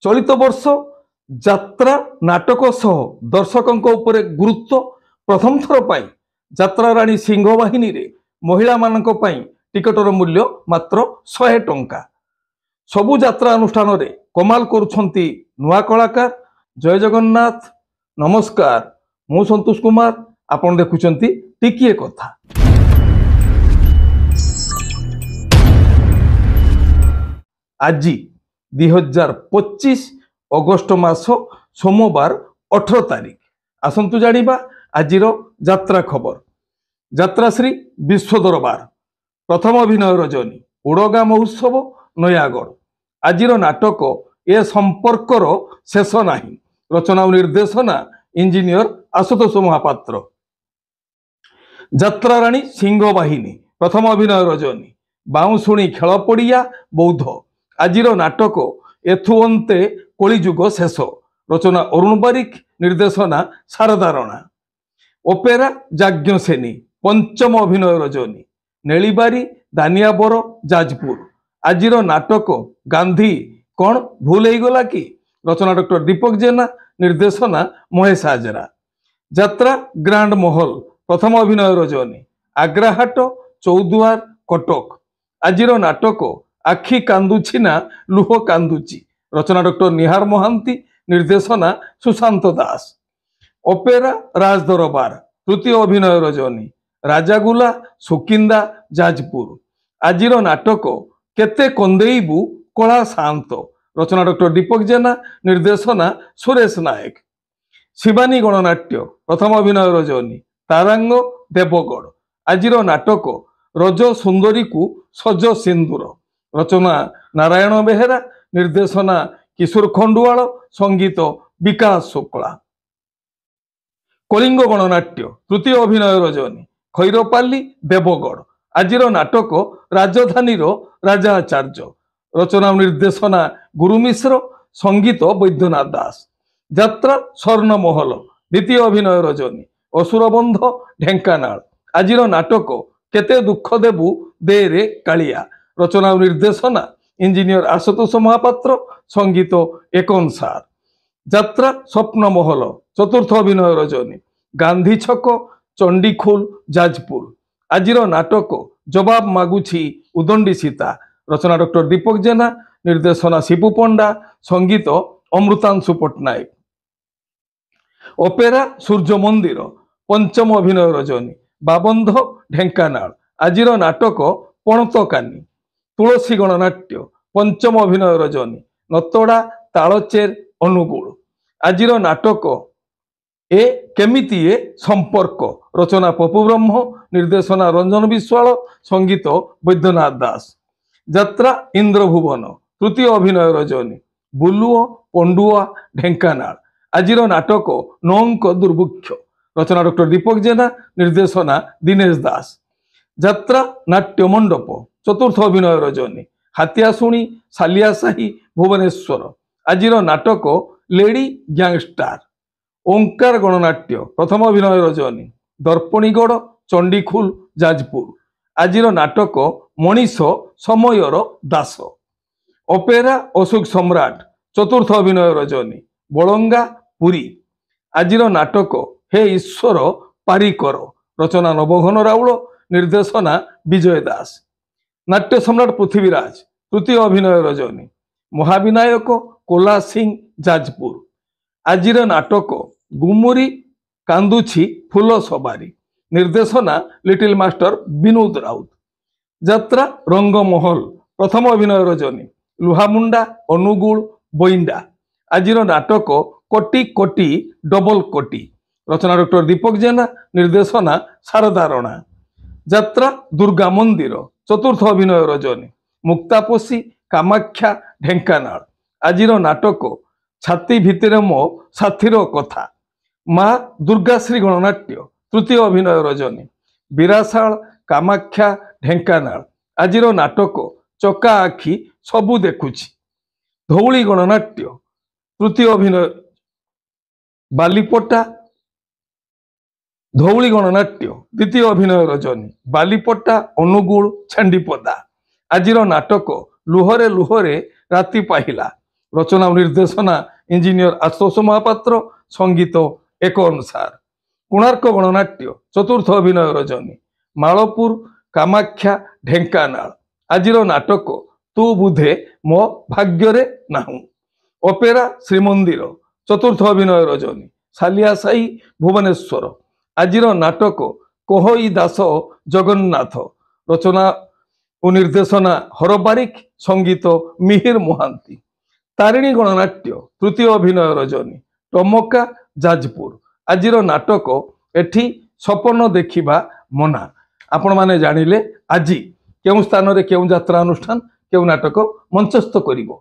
चलित वर्ष यात्रा नाटक सह दर्शकों उपरे गुरुत्व प्रथम थर पाई यात्रा राणी सिंह बाहिनी रे महिला मानक पाई टिकटर मूल्य मात्र 100 टंका। सबु यात्रा अनुष्ठान रे कमाल करुछंती नुआ कलाकार। जय जगन्नाथ, नमस्कार। मु संतोष कुमार, आपण देखुछंती टिकिए कथा। आज 2025 अगस्ट मास सोमवार 18 तारीख। आसंतु जानिबा आजिर यात्रा खबर। यात्राश्री विश्व दरबार प्रथम अभिनय रजनी उड़गा महोत्सव नयागढ़। आजिर नाटक ए संपर्कर शेष नाही। रचना और निर्देशना इंजीनियर आशुतोष महापात्र। यात्रा राणी सिंह बाहिनी प्रथम अभिनय रजनी बाउंशुणी खेल पड़िया बौद्ध। आजिर नाटक एथु अंते कलिजुग शेष। रचना अरुण बारिक, निर्देशना शारदा राणा। ओपेरा जाज्ञसेनी पंचम अभिनय रजनी नेलिबारी दानियाबर जाजपुर। आजिर नाटक गांधी कौन भूल हो गला कि। रचना डॉक्टर दीपक जेना, निर्देशना महेश हाजरा। यात्रा ग्रांड महल प्रथम अभिनय रजनी आग्राहाट चौदुआर कटक। आजिर नाटक आखि कांदुची ना लुह कांदुची। रचना डॉक्टर निहार महांती, निर्देशना सुशांत दास। ओपेरा राज दरबार तृतीय अभिनय रजनी राजागुला सुकिंदा जाजपुर। आजिर नाटक केते कंदेईबु कला शांत। रचना डॉक्टर दीपक जेना, निर्देशना सुरेश नायक। शिवानी गणनाट्य प्रथम अभिनय रजनी तारांग देवगढ़। आजिर नाटक रज सुंदरी को सज सिंदूर। रचना नारायण बेहेरा, निर्देशना किशोर खंडुआल, संगीत विकास शुक्ला। कलिंग गणनाट्य तृतीय अभिनय रजनी खैरपाली देवगढ़। आजिर नाटक राजधानी राजाचार्य। रचना निर्देशना गुरु मिश्र, संगीत वैद्यनाथ दास। यात्रा स्वर्ण महल द्वितीय अभिनय रजनी असुरबंध ढेंकानाल। आजिर नाटक केते दुख देबु दे रे कालिया। रचना निर्देशना इंजीनियर आशुतोष महापात्र, संगीत एकन सार। यात्रा स्वप्न महल चतुर्थ अभिनय रजनी गांधी छक चंडीखोल जाजपुर। आजिर नाटक जवाब मागुछि उदंडी सीता। रचना डॉक्टर दीपक जेना, निर्देशना शिपू पंडा, संगीत अमृतांशु पट्टनायक। ओपेरा सूर्य मंदिर पंचम अभिनय रजनी बाबंध ढेंकानाल। आजिर नाटक पणतकानी। तुलसी गणनाट्य पंचम अभिनय रजनी नतोड़ा तालचेर अनुगुल। आजिर नाटक ए केमिति ए संपर्क। रचना पपु ब्रह्म, निर्देशना रंजन विश्वाल, संगीत वैद्यनाथ दास। यात्रा इंद्रभुवन तृतीय अभिनय रजनी बुलुओ पंडुआ ढेंकानाल। आजिर नाटक नौंक दुर्भिक्ष। रचना डॉक्टर दीपक जेना, निर्देशना दिनेश दास। यात्रा नाट्य मंडप चतुर्थ अभिनय रजनी हाथियाशुणी सालियासाही भुवनेश्वर। आजिर नाटक लेडी गैंगस्टार। ओंकार गणनाट्य प्रथम अभिनय रजनी दर्पणीगढ़ चंडीखोल जाजपुर। आजिर नाटक मनीष समयर दास। ओपेरा अशोक सम्राट चतुर्थ अभिनय रजनी बलंगा पुरी। आजिर नाटक हे ईश्वर पारिकर। रचना नवघन राउल, निर्देशना विजय दास। नाट्य सम्राट पृथ्वीराज तृतीय अभिनय रजनी महाविनायक कोला सिंह जाजपुर। आजिर नाटक गुमुरी कांदुची फूल सवारी। निर्देशना लिटिल मास्टर विनोद राउत। यात्रा रंगमहल प्रथम अभिनय रजनी लुहामुंडा अनुगुल बोइंडा। आजिर नाटक कोटी कोटी डबल कोटी। रचना डॉक्टर दीपक जेना, निर्देशना शारदा राणा। यात्रा दुर्गा मंदिर चतुर्थ अभिनय रजनी मुक्तापोषी कामाख्या ढेंकानाल। आजिर नाटक छाती भितरे मो साथीर कथा। माँ दुर्गाश्री गणनाट्य तृतीय अभिनय रजनी बिराशाल कामाख्या ढेंकानाल। आजिर नाटक चका आखि सबु देखुछि। धौली गणनाट्य तृतीय अभिनय बालीपटा। धौली गणनाट्य द्वितीय अभिनय रजनी बालीपटा अनुगुल छांडीपदा। आजिर नाटक लुहरे लुहरे राति पाहिला। রচনা ও নির্দেশনা ইঞ্জিনিয়র আশুতোষ মহাপাত্র, সঙ্গীত এক অনুসার। কোଣାର୍କ গণনাট্য চতুর্থ অভিনয় রজনী, মাଳପୁର কামাখ্যা ঢেଙ୍କାନାଳ। ଆଜିର ନାଟକ ତୁ ବୁଧେ ମୋ ଭାଗ୍ୟରେ ନାହୁଁ। ଅପେରା ଶ୍ରୀମନ୍ଦିର ଚତୁର୍ଥ ଅଭିନୟ ରଜନୀ, ସାଲିଆସାହି ଭୁବନେଶ୍ୱର। ଆଜିର ନାଟକ କୋହଇ ଦାସ ଜଗନ୍ନାଥ, ରଚନା ଓ ନିର୍ଦ୍ଦେଶନା ହର ବାରିକ, ସଙ୍ଗୀତ ମିହିର ମହାନ୍ତି। ତାରିଣୀ ଗଣନାଟ୍ୟ ତୃତୀୟ ଅଭିନୟ ରଜନୀ, ଟମକା ଯାଜପୁର। ଆଜିର ନାଟକ ଏଠି ସପନ ଦେଖିବା ମନା। ଆପଣମାନେ ଜାଣିଲେ ଆଜି କେଉଁ ସ୍ଥାନରେ କେଉଁ ଯାତ୍ରା ଅନୁଷ୍ଠାନ କେଉଁ ନାଟକ ମଞ୍ଚସ୍ଥ କରିବ।